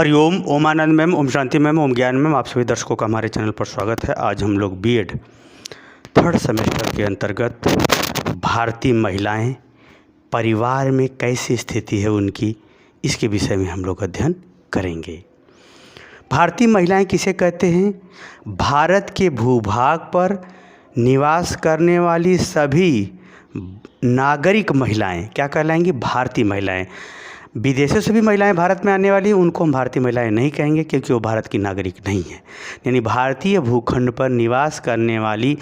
हरिओम, ओम आनंद ma'am, Om Shanti ma'am, ओम ज्ञान ma'am, आप सभी दर्शकों का हमारे चैनल पर स्वागत है। आज हम लोग बीएड थर्ड सेमेस्टर के अंतर्गत भारतीय महिलाएं परिवार में कैसी स्थिति है उनकी, इसके विषय में हम लोग अध्ययन करेंगे। भारतीय महिलाएं किसे कहते हैं? भारत के भूभाग पर निवास करने वाली सभी नागरिक महिलाएं क्या कहलाएंगी? भारतीय महिलाएं। विदेशों से भी महिलाएं भारत में आने वाली उनको हम भारतीय महिलाएं नहीं कहेंगे, क्योंकि वो भारत की नागरिक नहीं है। यानी भारतीय भूखंड पर निवास करने वाली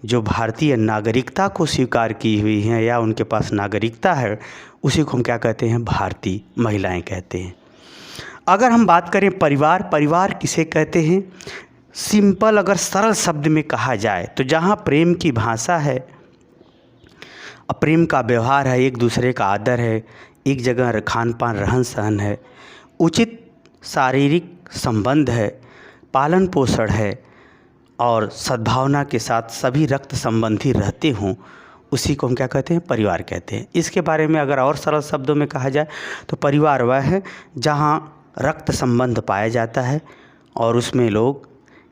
जो भारतीय नागरिकता को स्वीकार की हुई हैं या उनके पास नागरिकता है, उसी को हम क्या कहते हैं? भारतीय महिलाएं कहते हैं। अगर हम बात करें परिवार किसे कहते हैं? सिंपल अगर सरल शब्द में कहा जाए तो जहाँ प्रेम की भाषा है, प्रेम का व्यवहार है, एक दूसरे का आदर है, एक जगह खान पान रहन सहन है, उचित शारीरिक संबंध है, पालन पोषण है और सद्भावना के साथ सभी रक्त संबंधी रहते हों, उसी को हम क्या कहते हैं? परिवार कहते हैं। इसके बारे में अगर और सरल शब्दों में कहा जाए तो परिवार वह है जहाँ रक्त संबंध पाया जाता है और उसमें लोग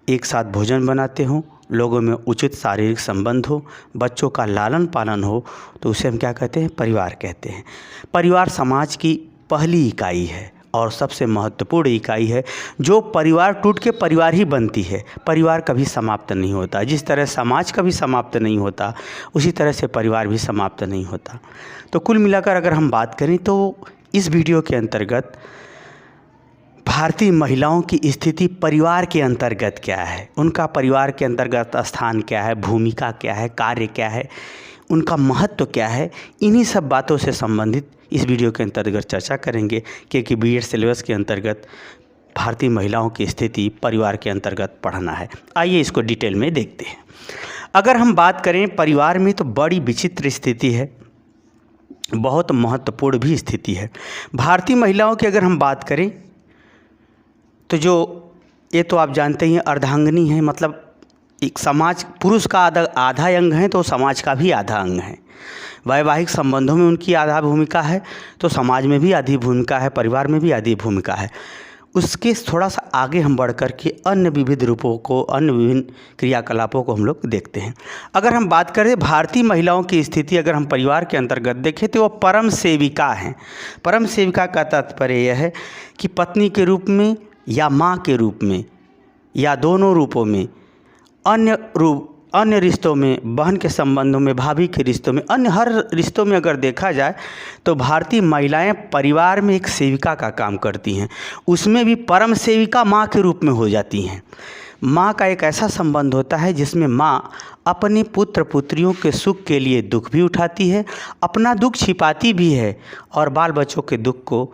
एक साथ भोजन बनाते हों, लोगों में उचित शारीरिक संबंध हो, बच्चों का लालन पालन हो, तो उसे हम क्या कहते हैं? परिवार कहते हैं। परिवार समाज की पहली इकाई है और सबसे महत्वपूर्ण इकाई है। जो परिवार टूट के परिवार ही बनती है, परिवार कभी समाप्त नहीं होता। जिस तरह समाज कभी समाप्त नहीं होता, उसी तरह से परिवार भी समाप्त नहीं होता। तो कुल मिलाकर अगर हम बात करें तो इस वीडियो के अंतर्गत भारतीय महिलाओं की स्थिति परिवार के अंतर्गत क्या है, उनका परिवार के अंतर्गत स्थान क्या है, भूमिका क्या है, कार्य क्या है, उनका महत्व क्या है, इन्हीं सब बातों से संबंधित इस वीडियो के अंतर्गत चर्चा करेंगे। क्योंकि बीएड सिलेबस के अंतर्गत भारतीय महिलाओं की स्थिति परिवार के अंतर्गत पढ़ना है। आइए इसको डिटेल में देखते हैं। अगर हम बात करें परिवार में तो बड़ी विचित्र स्थिति है, बहुत महत्वपूर्ण भी स्थिति है। भारतीय महिलाओं की अगर हम बात करें तो ये तो आप जानते ही हैं, अर्धांगिनी है। मतलब एक समाज, पुरुष का आधा अंग है तो समाज का भी आधा अंग है। वैवाहिक संबंधों में उनकी आधा भूमिका है तो समाज में भी आधी भूमिका है, परिवार में भी आधी भूमिका है। उसके थोड़ा सा आगे हम बढ़ कर के अन्य विविध रूपों को, अन्य विभिन्न क्रियाकलापों को हम लोग देखते हैं। अगर हम बात करें भारतीय महिलाओं की स्थिति, अगर हम परिवार के अंतर्गत देखें तो वो परम सेविका हैं। परम सेविका का तात्पर्य यह है कि पत्नी के रूप में या माँ के रूप में या दोनों रूपों में, अन्य रिश्तों में, बहन के संबंधों में, भाभी के रिश्तों में, अन्य हर रिश्तों में अगर देखा जाए तो भारतीय महिलाएं परिवार में एक सेविका का काम करती हैं। उसमें भी परम सेविका माँ के रूप में हो जाती हैं। माँ का एक ऐसा संबंध होता है जिसमें माँ अपने पुत्र पुत्रियों के सुख के लिए दुख भी उठाती है, अपना दुख छिपाती भी है और बाल बच्चों के दुख को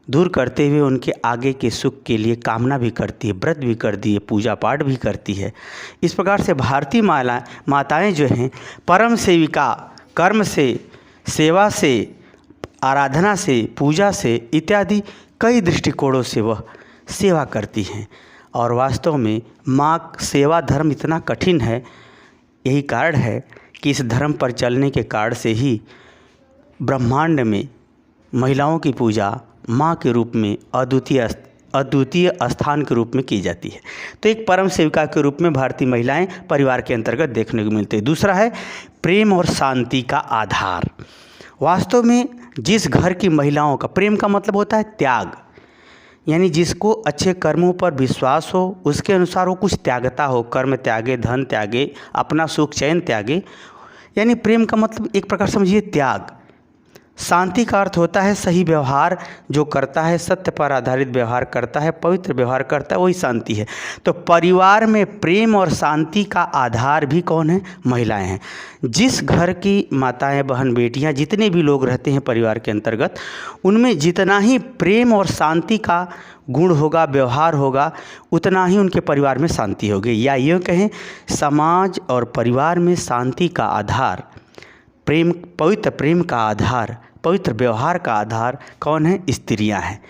दूर करते हुए उनके आगे के सुख के लिए कामना भी करती है, व्रत भी करती है, पूजा पाठ भी करती है। इस प्रकार से भारतीय माताएं जो हैं परम सेविका, कर्म से, सेवा से, आराधना से, पूजा से इत्यादि कई दृष्टिकोणों से वह सेवा करती हैं। और वास्तव में माँ सेवा धर्म इतना कठिन है, यही कारण है कि इस धर्म पर चलने के कारण से ही ब्रह्मांड में महिलाओं की पूजा माँ के रूप में अद्वितीय स्थान के रूप में की जाती है। तो एक परम सेविका के रूप में भारतीय महिलाएं परिवार के अंतर्गत देखने को मिलती है। दूसरा है प्रेम और शांति का आधार। वास्तव में जिस घर की महिलाओं का, प्रेम का मतलब होता है त्याग, यानी जिसको अच्छे कर्मों पर विश्वास हो, उसके अनुसार वो कुछ त्यागता हो, कर्म त्यागे, धन त्यागे, अपना सुख चैन त्यागे, यानी प्रेम का मतलब एक प्रकार समझिए त्याग। शांति का अर्थ होता है सही व्यवहार जो करता है, सत्य पर आधारित व्यवहार करता है, पवित्र व्यवहार करता है, वही शांति है। तो परिवार में प्रेम और शांति का आधार भी कौन है? महिलाएं हैं। जिस घर की माताएं, बहन, बेटियां, जितने भी लोग रहते हैं परिवार के अंतर्गत, उनमें जितना ही प्रेम और शांति का गुण होगा, व्यवहार होगा, उतना ही उनके परिवार में शांति होगी। या यूँ कहें, समाज और परिवार में शांति का आधार, प्रेम, पवित्र प्रेम का आधार, पवित्र व्यवहार का आधार कौन है? स्त्रियां हैं,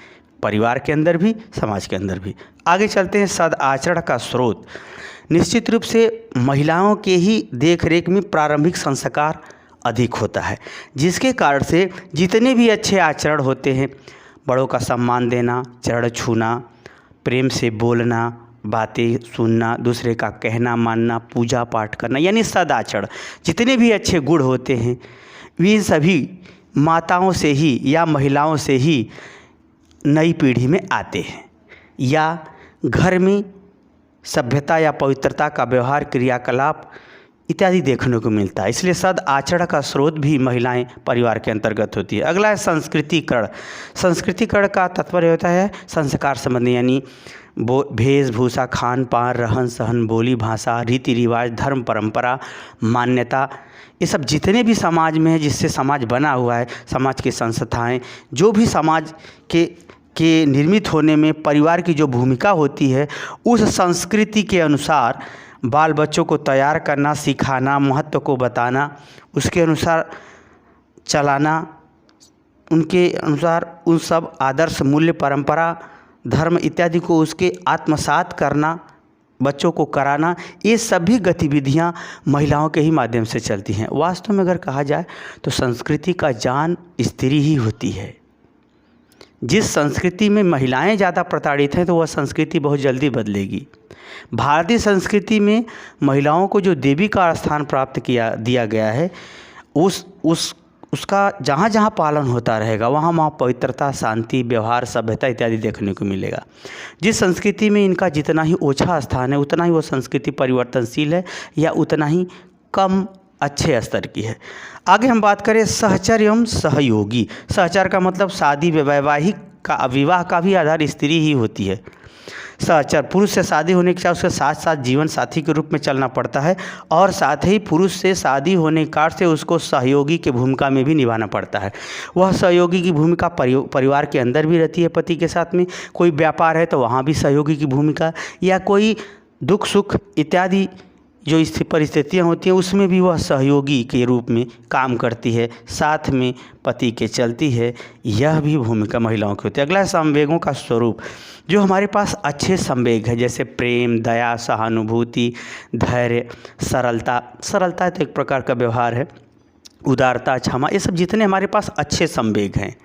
परिवार के अंदर भी, समाज के अंदर भी। आगे चलते हैं। सद आचरण का स्रोत निश्चित रूप से महिलाओं के ही देखरेख में प्रारंभिक संस्कार अधिक होता है, जिसके कारण से जितने भी अच्छे आचरण होते हैं, बड़ों का सम्मान देना, चरण छूना, प्रेम से बोलना, बातें सुनना, दूसरे का कहना मानना, पूजा पाठ करना, यानी सदाचरण। जितने भी अच्छे गुण होते हैं वे सभी माताओं से ही या महिलाओं से ही नई पीढ़ी में आते हैं, या घर में सभ्यता या पवित्रता का व्यवहार, क्रियाकलाप इत्यादि देखने को मिलता है। इसलिए सद आचरण का स्रोत भी महिलाएं परिवार के अंतर्गत होती है। अगला है संस्कृतिकरण। संस्कृतिकरण का तात्पर्य होता है संस्कार संबंधी, यानी वेशभूषा, खान पान, रहन सहन, बोली भाषा, रीति रिवाज, धर्म परंपरा, मान्यता, ये सब जितने भी समाज में है, जिससे समाज बना हुआ है, समाज की संस्थाएं, जो भी समाज के निर्मित होने में परिवार की जो भूमिका होती है, उस संस्कृति के अनुसार बाल बच्चों को तैयार करना, सिखाना, महत्व को बताना, उसके अनुसार चलाना, उनके अनुसार उन सब आदर्श, मूल्य, परंपरा, धर्म इत्यादि को उसके आत्मसात करना, बच्चों को कराना, ये सभी गतिविधियां महिलाओं के ही माध्यम से चलती हैं। वास्तव में अगर कहा जाए तो संस्कृति का जान स्त्री ही होती है। जिस संस्कृति में महिलाएं ज़्यादा प्रताड़ित हैं तो वह संस्कृति बहुत जल्दी बदलेगी। भारतीय संस्कृति में महिलाओं को जो देवी का स्थान प्राप्त दिया गया है, उसका जहाँ जहाँ पालन होता रहेगा वहाँ वहाँ पवित्रता, शांति, व्यवहार, सभ्यता इत्यादि देखने को मिलेगा। जिस संस्कृति में इनका जितना ही ओछा स्थान है उतना ही वो संस्कृति परिवर्तनशील है या उतना ही कम अच्छे स्तर की है। आगे हम बात करें सहचर एवं सहयोगी। सहचर का मतलब शादी, वैवाहिक का, विवाह का भी आधार स्त्री ही होती है। सहचर, पुरुष से शादी होने के बाद उसके साथ साथ जीवन साथी के रूप में चलना पड़ता है, और साथ ही पुरुष से शादी होने के कारण से उसको सहयोगी की भूमिका में भी निभाना पड़ता है। वह सहयोगी की भूमिका परिवार के अंदर भी रहती है। पति के साथ में कोई व्यापार है तो वहाँ भी सहयोगी की भूमिका, या कोई दुख सुख इत्यादि जो परिस्थितियाँ होती हैं उसमें भी वह सहयोगी के रूप में काम करती है, साथ में पति के चलती है। यह भी भूमिका महिलाओं की होती है। अगला है संवेगों का स्वरूप। जो हमारे पास अच्छे संवेग है, जैसे प्रेम, दया, सहानुभूति, धैर्य, सरलता। सरलता तो एक प्रकार का व्यवहार है, उदारता, क्षमा, ये सब जितने हमारे पास अच्छे संवेग हैं,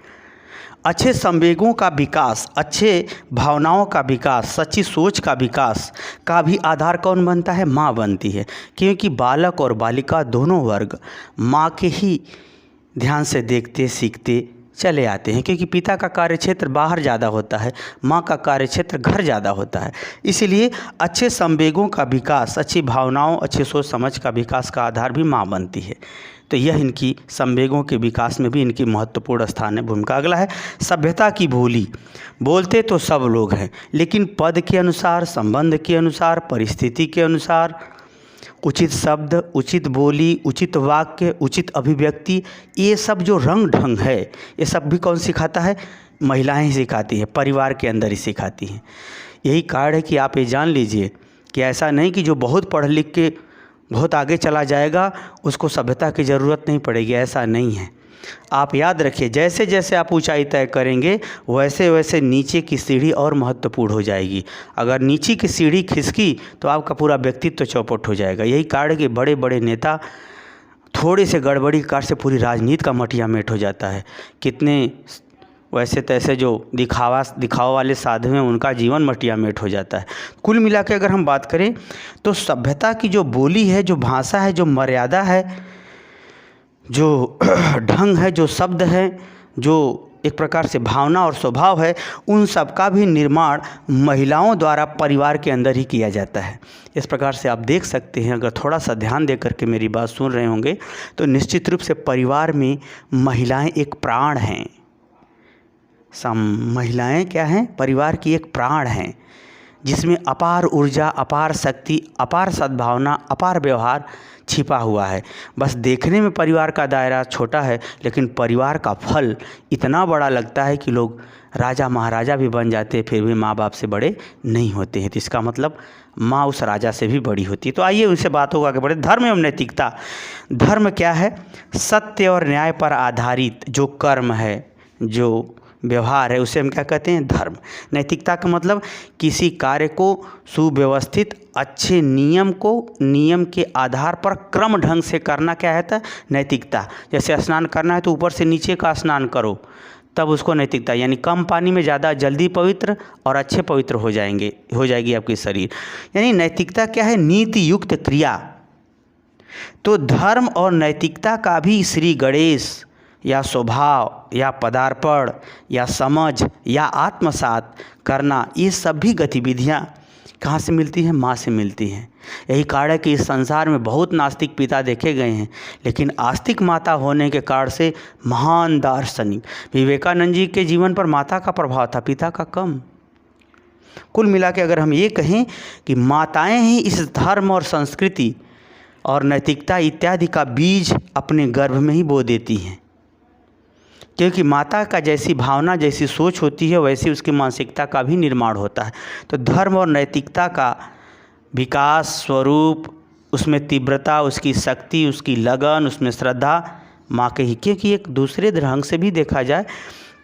अच्छे संवेगों का विकास, अच्छे भावनाओं का विकास, सच्ची सोच का विकास का भी आधार कौन बनता है? माँ बनती है। क्योंकि बालक और बालिका दोनों वर्ग माँ के ही ध्यान से देखते सीखते चले आते हैं, क्योंकि पिता का कार्यक्षेत्र बाहर ज़्यादा होता है, माँ का कार्यक्षेत्र घर ज़्यादा होता है। इसीलिए अच्छे संवेगों का विकास, अच्छी भावनाओं, अच्छी सोच समझ का विकास का आधार भी माँ बनती है। तो यह इनकी संवेगों के विकास में भी इनकी महत्वपूर्ण स्थान है, भूमिका। अगला है सभ्यता की बोली। बोलते तो सब लोग हैं, लेकिन पद के अनुसार, संबंध के अनुसार, परिस्थिति के अनुसार उचित शब्द, उचित बोली, उचित वाक्य, उचित अभिव्यक्ति, ये सब जो रंग ढंग है, ये सब भी कौन सिखाता है? महिलाएं ही सिखाती हैं, परिवार के अंदर ही सिखाती हैं। यही कारण है कि आप ये जान लीजिए कि ऐसा नहीं कि जो बहुत पढ़ लिख के बहुत आगे चला जाएगा उसको सभ्यता की ज़रूरत नहीं पड़ेगी, ऐसा नहीं है। आप याद रखिए, जैसे जैसे आप ऊंचाई तय करेंगे वैसे वैसे नीचे की सीढ़ी और महत्वपूर्ण हो जाएगी। अगर नीचे की सीढ़ी खिसकी तो आपका पूरा व्यक्तित्व चौपट हो जाएगा। यही कारण कि बड़े बड़े नेता थोड़े से गड़बड़ी कार से पूरी राजनीति का मटिया मेट हो जाता है। कितने वैसे तैसे जो दिखावा वाले साधु हैं उनका जीवन मटिया मेट हो जाता है। कुल मिला के अगर हम बात करें तो सभ्यता की जो बोली है, जो भाषा है, जो मर्यादा है, जो ढंग है, जो शब्द है, जो एक प्रकार से भावना और स्वभाव है, उन सब का भी निर्माण महिलाओं द्वारा परिवार के अंदर ही किया जाता है। इस प्रकार से आप देख सकते हैं, अगर थोड़ा सा ध्यान दे करके मेरी बात सुन रहे होंगे तो निश्चित रूप से परिवार में महिलाएं एक प्राण हैं। महिलाएं क्या हैं? परिवार की एक प्राण हैं, जिसमें अपार ऊर्जा, अपार शक्ति, अपार सद्भावना, अपार व्यवहार छिपा हुआ है। बस देखने में परिवार का दायरा छोटा है, लेकिन परिवार का फल इतना बड़ा लगता है कि लोग राजा महाराजा भी बन जाते हैं, फिर भी माँ बाप से बड़े नहीं होते हैं। तो इसका मतलब माँ उस राजा से भी बड़ी होती है। तो आइए उनसे बातों को आगे बढ़े। धर्म एवं नैतिकता। धर्म क्या है? सत्य और न्याय पर आधारित जो कर्म है, जो व्यवहार है, उसे हम क्या कहते हैं? धर्म। नैतिकता का मतलब किसी कार्य को सुव्यवस्थित, अच्छे नियम के आधार पर क्रम ढंग से करना क्या है? नैतिकता। जैसे स्नान करना है तो ऊपर से नीचे का स्नान करो, तब उसको नैतिकता, यानी कम पानी में ज़्यादा जल्दी पवित्र और अच्छे पवित्र हो जाएगी आपकी शरीर। यानी नैतिकता क्या है? नीति युक्त क्रिया। तो धर्म और नैतिकता का भी श्री गणेश या स्वभाव या पदार्पण या समझ या आत्मसात करना, ये सभी गतिविधियाँ कहाँ से मिलती हैं? माँ से मिलती हैं। यही कारण है कि इस संसार में बहुत नास्तिक पिता देखे गए हैं, लेकिन आस्तिक माता होने के कारण से महान दार्शनिक। विवेकानंद जी के जीवन पर माता का प्रभाव था, पिता का कम। कुल मिला के अगर हम ये कहें कि माताएं ही इस धर्म और संस्कृति और नैतिकता इत्यादि का बीज अपने गर्भ में ही बो देती हैं, क्योंकि माता का जैसी भावना, जैसी सोच होती है, वैसी उसकी मानसिकता का भी निर्माण होता है। तो धर्म और नैतिकता का विकास स्वरूप, उसमें तीव्रता, उसकी शक्ति, उसकी लगन, उसमें श्रद्धा माँ के ही। क्योंकि एक दूसरे ढंग से भी देखा जाए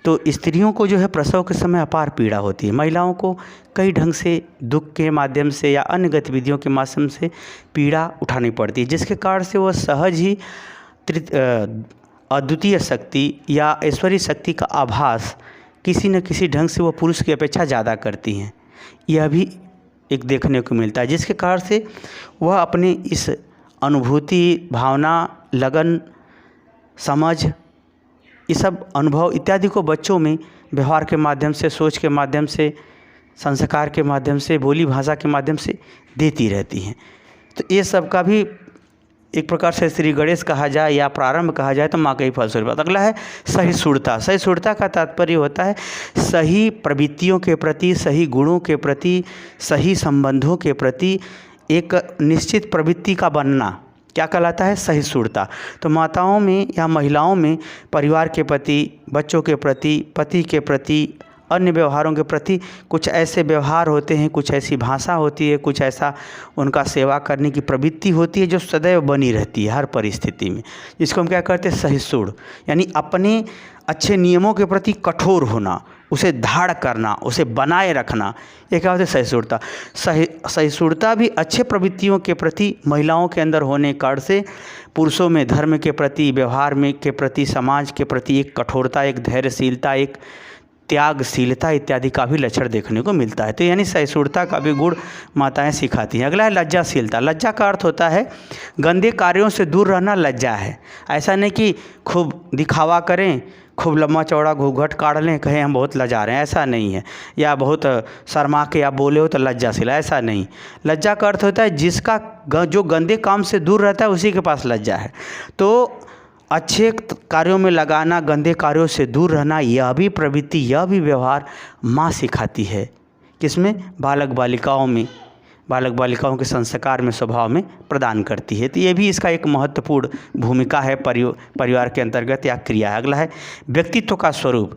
तो स्त्रियों को जो है प्रसव के समय अपार पीड़ा होती है। महिलाओं को कई ढंग से दुख के माध्यम से या अन्य गतिविधियों के माध्यम से पीड़ा उठानी पड़ती है, जिसके कारण से वह सहज ही अद्वितीय शक्ति या ऐश्वरीय शक्ति का आभास किसी न किसी ढंग से वह पुरुष की अपेक्षा ज़्यादा करती हैं। यह भी एक देखने को मिलता है, जिसके कारण से वह अपने इस अनुभूति, भावना, लगन, समझ, ये सब अनुभव इत्यादि को बच्चों में व्यवहार के माध्यम से, सोच के माध्यम से, संस्कार के माध्यम से, बोली भाषा के माध्यम से देती रहती हैं। तो ये सब का भी एक प्रकार से श्री गणेश कहा जाए या प्रारंभ कहा जाए तो माँ का ही फलस्वरूप। अगला है सहिष्णुता। सहिष्णुता का तात्पर्य होता है सही प्रवृत्तियों के प्रति, सही गुणों के प्रति, सही संबंधों के प्रति एक निश्चित प्रवृत्ति का बनना। क्या कहलाता है? सहिष्णुता। तो माताओं में या महिलाओं में परिवार के प्रति, बच्चों के प्रति, पति के प्रति, अन्य व्यवहारों के प्रति कुछ ऐसे व्यवहार होते हैं, कुछ ऐसी भाषा होती है, कुछ ऐसा उनका सेवा करने की प्रवृत्ति होती है जो सदैव बनी रहती है हर परिस्थिति में, जिसको हम क्या कहते हैं? सहिष्णु। यानी अपने अच्छे नियमों के प्रति कठोर होना, उसे धाड़ करना, उसे बनाए रखना, ये क्या होता है? सहिष्णुता। सहिष्णुता भी अच्छे प्रवृत्तियों के प्रति महिलाओं के अंदर होने के कारण से पुरुषों में धर्म के प्रति, व्यवहार में के प्रति, समाज के प्रति एक कठोरता, एक धैर्यशीलता, एक त्यागशीलता इत्यादि का भी लक्षण देखने को मिलता है। तो यानी सहिष्णुता का भी गुण माताएं सिखाती हैं। अगला है लज्जाशीलता। लज्जा का अर्थ होता है गंदे कार्यों से दूर रहना, लज्जा है। ऐसा नहीं कि खूब दिखावा करें, खूब लम्बा चौड़ा घूंघट काढ़ लें, कहें हम बहुत लजा रहे हैं, ऐसा नहीं है। या बहुत शर्मा के या बोले हो तो लज्जाशील, ऐसा नहीं। लज्जा का अर्थ होता है जिसका जो गंदे काम से दूर रहता है उसी के पास लज्जा है। तो अच्छे कार्यों में लगाना, गंदे कार्यों से दूर रहना, यह भी प्रवृत्ति, यह भी व्यवहार माँ सिखाती है। किसमें? बालक बालिकाओं में, बालक बालिकाओं के संस्कार में, स्वभाव में प्रदान करती है। तो ये भी इसका एक महत्वपूर्ण भूमिका है परिवार के अंतर्गत या क्रिया है। अगला है व्यक्तित्व का स्वरूप।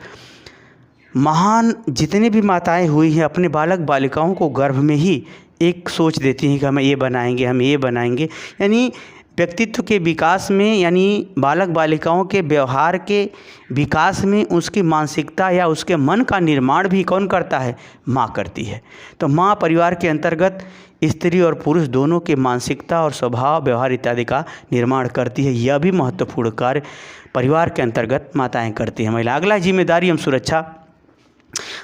महान जितनी भी माताएं हुई हैं अपने बालक बालिकाओं को गर्भ में ही एक सोच देती हैं कि हम ये बनाएंगे, हम ये बनाएंगे। यानी व्यक्तित्व के विकास में, यानी बालक बालिकाओं के व्यवहार के विकास में उसकी मानसिकता या उसके मन का निर्माण भी कौन करता है? माँ करती है। तो माँ परिवार के अंतर्गत स्त्री और पुरुष दोनों के मानसिकता और स्वभाव, व्यवहार इत्यादि का निर्माण करती है। यह भी महत्वपूर्ण कार्य परिवार के अंतर्गत माताएं करती हैं। महिला। अगला जिम्मेदारी एवं सुरक्षा।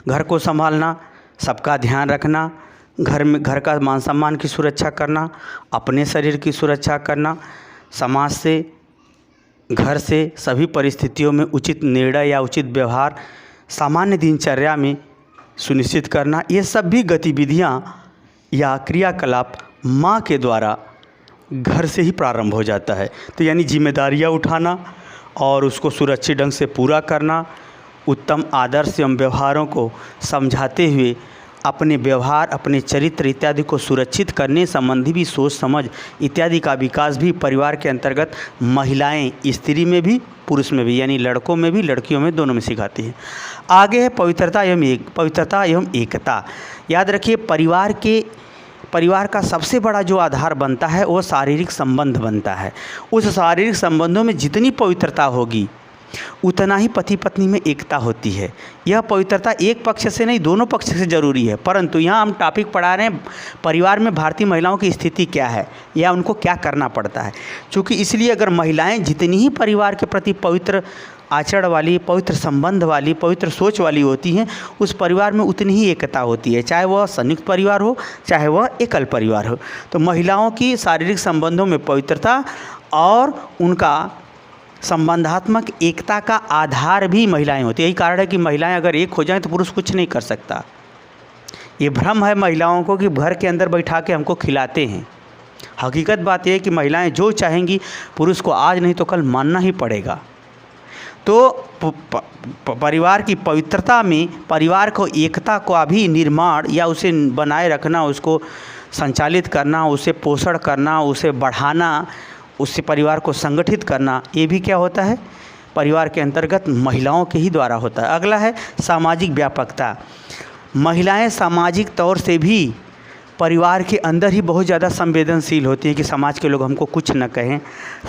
घर को संभालना, सबका ध्यान रखना, घर का मान सम्मान की सुरक्षा करना, अपने शरीर की सुरक्षा करना, समाज से, घर से, सभी परिस्थितियों में उचित निर्णय या उचित व्यवहार सामान्य दिनचर्या में सुनिश्चित करना, ये सब भी गतिविधियाँ या क्रियाकलाप माँ के द्वारा घर से ही प्रारंभ हो जाता है। तो यानी जिम्मेदारियाँ उठाना और उसको सुरक्षित ढंग से पूरा करना, उत्तम आदर्श एवं व्यवहारों को समझाते हुए अपने व्यवहार, अपने चरित्र इत्यादि को सुरक्षित करने संबंधी भी सोच समझ इत्यादि का विकास भी परिवार के अंतर्गत महिलाएं, स्त्री में भी पुरुष में भी, यानी लड़कों में भी लड़कियों में, दोनों में सिखाती हैं। आगे है पवित्रता एवं एकता। याद रखिए परिवार का सबसे बड़ा जो आधार बनता है वो शारीरिक संबंध बनता है। उस शारीरिक संबंधों में जितनी पवित्रता होगी उतना ही पति पत्नी में एकता होती है। यह पवित्रता एक पक्ष से नहीं, दोनों पक्ष से ज़रूरी है। परंतु यहाँ हम टॉपिक पढ़ा रहे हैं परिवार में भारतीय महिलाओं की स्थिति क्या है या उनको क्या करना पड़ता है। क्योंकि इसलिए अगर महिलाएं जितनी ही परिवार के प्रति पवित्र आचरण वाली, पवित्र संबंध वाली, पवित्र सोच वाली होती हैं, उस परिवार में उतनी ही एकता होती है, चाहे वह संयुक्त परिवार हो, चाहे वह एकल परिवार हो। तो महिलाओं की शारीरिक संबंधों में पवित्रता और उनका संबंधात्मक एकता का आधार भी महिलाएं होती है। यही कारण है कि महिलाएं अगर एक हो जाएं तो पुरुष कुछ नहीं कर सकता। ये भ्रम है महिलाओं को कि घर के अंदर बैठा के हमको खिलाते हैं। हकीकत बात यह है कि महिलाएं जो चाहेंगी पुरुष को आज नहीं तो कल मानना ही पड़ेगा। तो परिवार की पवित्रता में परिवार को एकता का भी निर्माण या उसे बनाए रखना, उसको संचालित करना, उसे पोषण करना, उसे बढ़ाना, उससे परिवार को संगठित करना, ये भी क्या होता है, परिवार के अंतर्गत महिलाओं के ही द्वारा होता है। अगला है सामाजिक व्यापकता। महिलाएं सामाजिक तौर से भी परिवार के अंदर ही बहुत ज़्यादा संवेदनशील होती हैं कि समाज के लोग हमको कुछ न कहें,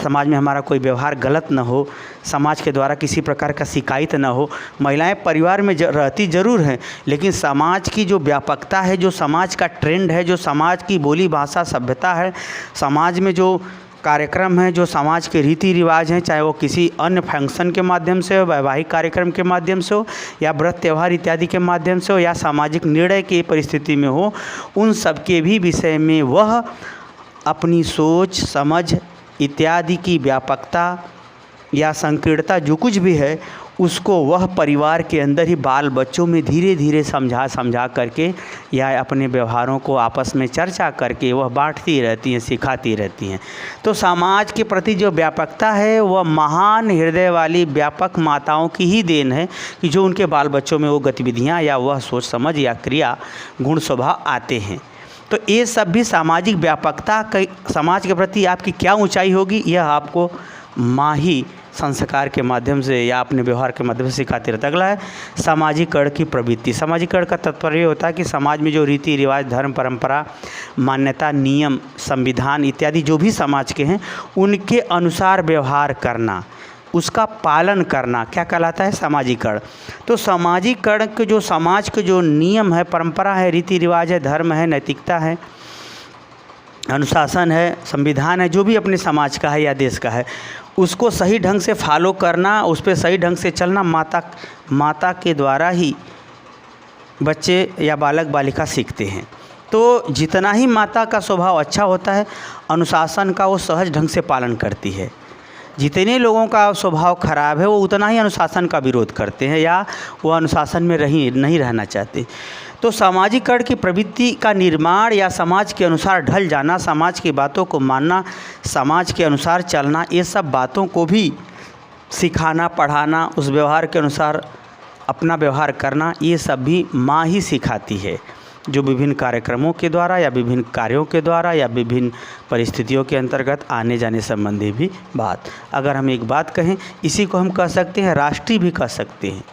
समाज में हमारा कोई व्यवहार गलत न हो, समाज के द्वारा किसी प्रकार का शिकायत न हो। महिलाएं परिवार में रहती ज़रूर हैं, लेकिन समाज की जो व्यापकता है, जो समाज का ट्रेंड है, जो समाज की बोली भाषा सभ्यता है, समाज में जो कार्यक्रम हैं, जो समाज के रीति रिवाज हैं, चाहे वो किसी अन्य फंक्शन के माध्यम से हो, वैवाहिक कार्यक्रम के माध्यम से हो, या व्रत त्यौहार इत्यादि के माध्यम से हो, या सामाजिक निर्णय की परिस्थिति में हो, उन सब के भी विषय में वह अपनी सोच समझ इत्यादि की व्यापकता या संकीर्णता जो कुछ भी है उसको वह परिवार के अंदर ही बाल बच्चों में धीरे धीरे समझा करके या अपने व्यवहारों को आपस में चर्चा करके वह बांटती रहती हैं, सिखाती रहती हैं। तो समाज के प्रति जो व्यापकता है वह महान हृदय वाली व्यापक माताओं की ही देन है कि जो उनके बाल बच्चों में वो गतिविधियाँ या वह सोच समझ या क्रिया गुण स्वभाव आते हैं। तो ये सब भी सामाजिक व्यापकता समाज के प्रति आपकी क्या ऊंचाई होगी, यह आपको माँ ही संस्कार के माध्यम से या अपने व्यवहार के माध्यम से सिखाते रहता है। अगला है सामाजिकरण की प्रवृत्ति। सामाजिकरण का तात्पर्य होता है कि समाज में जो रीति रिवाज, धर्म, परंपरा, मान्यता, नियम, संविधान इत्यादि जो भी समाज के हैं उनके अनुसार व्यवहार करना, उसका पालन करना क्या कहलाता है, सामाजिकरण। तो सामाजिकरण के जो समाज के जो नियम है, परंपरा है, रीति रिवाज है, धर्म है, नैतिकता है, अनुशासन है, संविधान है, जो भी अपने समाज का है या देश का है, उसको सही ढंग से फॉलो करना, उस पर सही ढंग से चलना माता के द्वारा ही बच्चे या बालक बालिका सीखते हैं। तो जितना ही माता का स्वभाव अच्छा होता है, अनुशासन का वो सहज ढंग से पालन करती है। जितने लोगों का स्वभाव खराब है वो उतना ही अनुशासन का विरोध करते हैं या वो अनुशासन में नहीं रहना चाहते। तो सामाजिकरण की प्रवृत्ति का निर्माण या समाज के अनुसार ढल जाना, समाज की बातों को मानना, समाज के अनुसार चलना, ये सब बातों को भी सिखाना, पढ़ाना, उस व्यवहार के अनुसार अपना व्यवहार करना, ये सब भी माँ ही सिखाती है, जो विभिन्न कार्यक्रमों के द्वारा या विभिन्न कार्यों के द्वारा या विभिन्न परिस्थितियों के अंतर्गत आने जाने संबंधी भी बात। अगर हम एक बात कहें, इसी को हम कह सकते हैं राष्ट्रीय भी कह सकते हैं।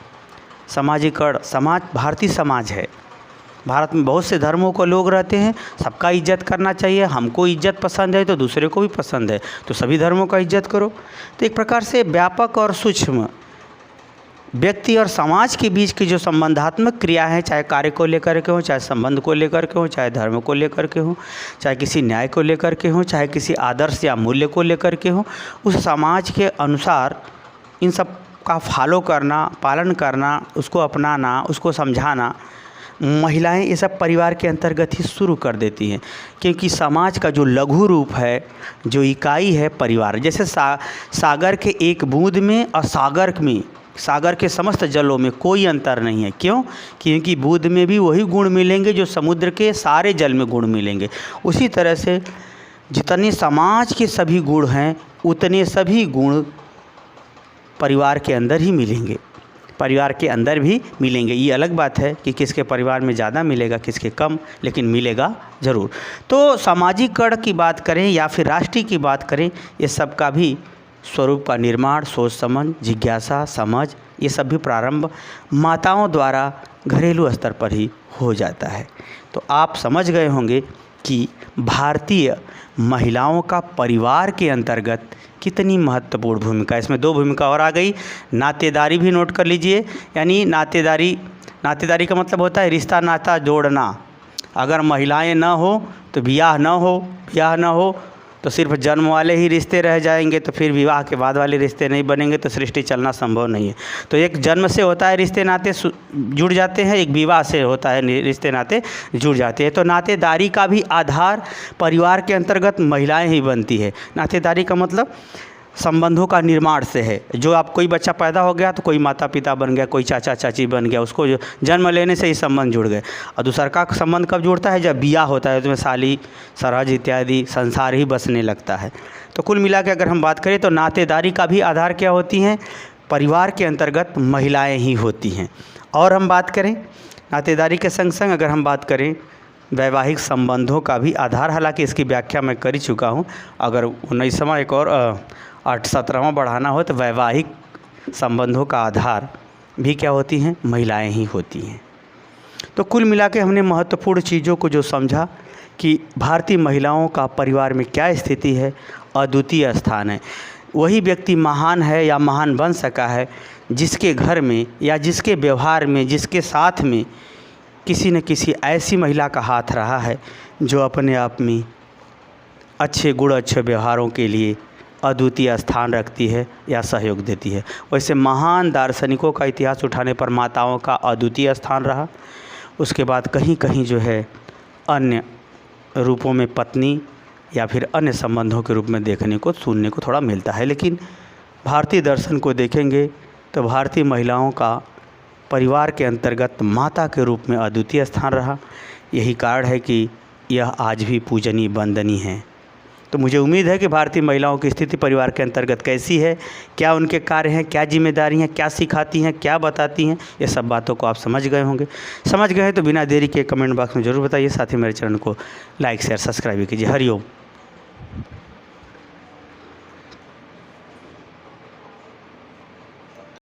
सामाजिकरण, समाज भारतीय समाज है, भारत में बहुत से धर्मों को लोग रहते हैं, सबका इज्जत करना चाहिए। हमको इज्जत पसंद है तो दूसरे को भी पसंद है, तो सभी धर्मों का इज्जत करो। तो एक प्रकार से व्यापक और सूक्ष्म व्यक्ति और समाज के बीच की जो संबंधात्मक क्रिया है, चाहे कार्य को लेकर के हो, चाहे संबंध को लेकर के हो, चाहे धर्म को लेकर के हो, चाहे किसी न्याय को लेकर के हो, चाहे किसी आदर्श या मूल्य को लेकर के हो, उस समाज के अनुसार इन सब का फॉलो करना, पालन करना, उसको अपनाना, उसको समझाना महिलाएं ये सब परिवार के अंतर्गत ही शुरू कर देती हैं। क्योंकि समाज का जो लघु रूप है, जो इकाई है परिवार, जैसे सागर के एक बूंद में और सागर के समस्त जलों में कोई अंतर नहीं है। क्यों? क्योंकि बूंद में भी वही गुण मिलेंगे जो समुद्र के सारे जल में गुण मिलेंगे। उसी तरह से जितने समाज के सभी गुण हैं उतने सभी गुण परिवार के अंदर ही मिलेंगे, परिवार के अंदर भी मिलेंगे। ये अलग बात है कि किसके परिवार में ज़्यादा मिलेगा, किसके कम, लेकिन मिलेगा ज़रूर। तो सामाजिकरण की बात करें या फिर राष्ट्रीय की बात करें, ये सब का भी स्वरूप का निर्माण, सोच समझ, जिज्ञासा, समझ, ये सब भी प्रारंभ माताओं द्वारा घरेलू स्तर पर ही हो जाता है। तो आप समझ गए होंगे कि भारतीय महिलाओं का परिवार के अंतर्गत कितनी महत्वपूर्ण भूमिका। इसमें दो भूमिका और आ गई, नातेदारी भी नोट कर लीजिए। यानी नातेदारी का मतलब होता है रिश्ता नाता जोड़ना। अगर महिलाएं ना हो तो ब्याह ना हो तो सिर्फ जन्म वाले ही रिश्ते रह जाएंगे, तो फिर विवाह के बाद वाले रिश्ते नहीं बनेंगे, तो सृष्टि चलना संभव नहीं है। तो एक जन्म से होता है रिश्ते नाते जुड़ जाते हैं, एक विवाह से होता है रिश्ते नाते जुड़ जाते हैं। तो नातेदारी का भी आधार परिवार के अंतर्गत महिलाएं ही बनती है। नातेदारी का मतलब संबंधों का निर्माण से है। जो आप कोई बच्चा पैदा हो गया तो कोई माता पिता बन गया, कोई चाचा चाची बन गया, उसको जो जन्म लेने से ही संबंध जुड़ गए। और दूसरा का संबंध कब जुड़ता है? जब बियाह होता है, तो साली सरहज इत्यादि संसार ही बसने लगता है। तो कुल मिला के अगर हम बात करें तो नातेदारी का भी आधार क्या होती हैं? परिवार के अंतर्गत महिलाएँ ही होती हैं। और हम बात करें नातेदारी के संग संग अगर हम बात करें वैवाहिक संबंधों का भी आधार, हालांकि इसकी व्याख्या मैं कर ही चुका हूँ। अगर 19वां एक और 17वां बढ़ाना हो तो वैवाहिक संबंधों का आधार भी क्या होती हैं? महिलाएं ही होती हैं। तो कुल मिला के हमने महत्वपूर्ण चीज़ों को जो समझा कि भारतीय महिलाओं का परिवार में क्या स्थिति है, अद्वितीय स्थान है। वही व्यक्ति महान है या महान बन सका है जिसके घर में या जिसके व्यवहार में, जिसके साथ में किसी न किसी ऐसी महिला का हाथ रहा है जो अपने आप में अच्छे गुण, अच्छे व्यवहारों के लिए अद्वितीय स्थान रखती है या सहयोग देती है। वैसे महान दार्शनिकों का इतिहास उठाने पर माताओं का अद्वितीय स्थान रहा। उसके बाद कहीं कहीं जो है अन्य रूपों में पत्नी या फिर अन्य संबंधों के रूप में देखने को, सुनने को थोड़ा मिलता है। लेकिन भारतीय दर्शन को देखेंगे तो भारतीय महिलाओं का परिवार के अंतर्गत माता के रूप में अद्वितीय स्थान रहा। यही कारण है कि यह आज भी पूजनीय, वंदनीय है। तो मुझे उम्मीद है कि भारतीय महिलाओं की स्थिति परिवार के अंतर्गत कैसी है, क्या उनके कार्य हैं, क्या जिम्मेदारी हैं, क्या सिखाती हैं, क्या बताती हैं, ये सब बातों को आप समझ गए होंगे। समझ गए हैं तो बिना देरी के कमेंट बॉक्स में ज़रूर बताइए। साथ ही मेरे चैनल को लाइक शेयर सब्सक्राइब कीजिए। हरिओम।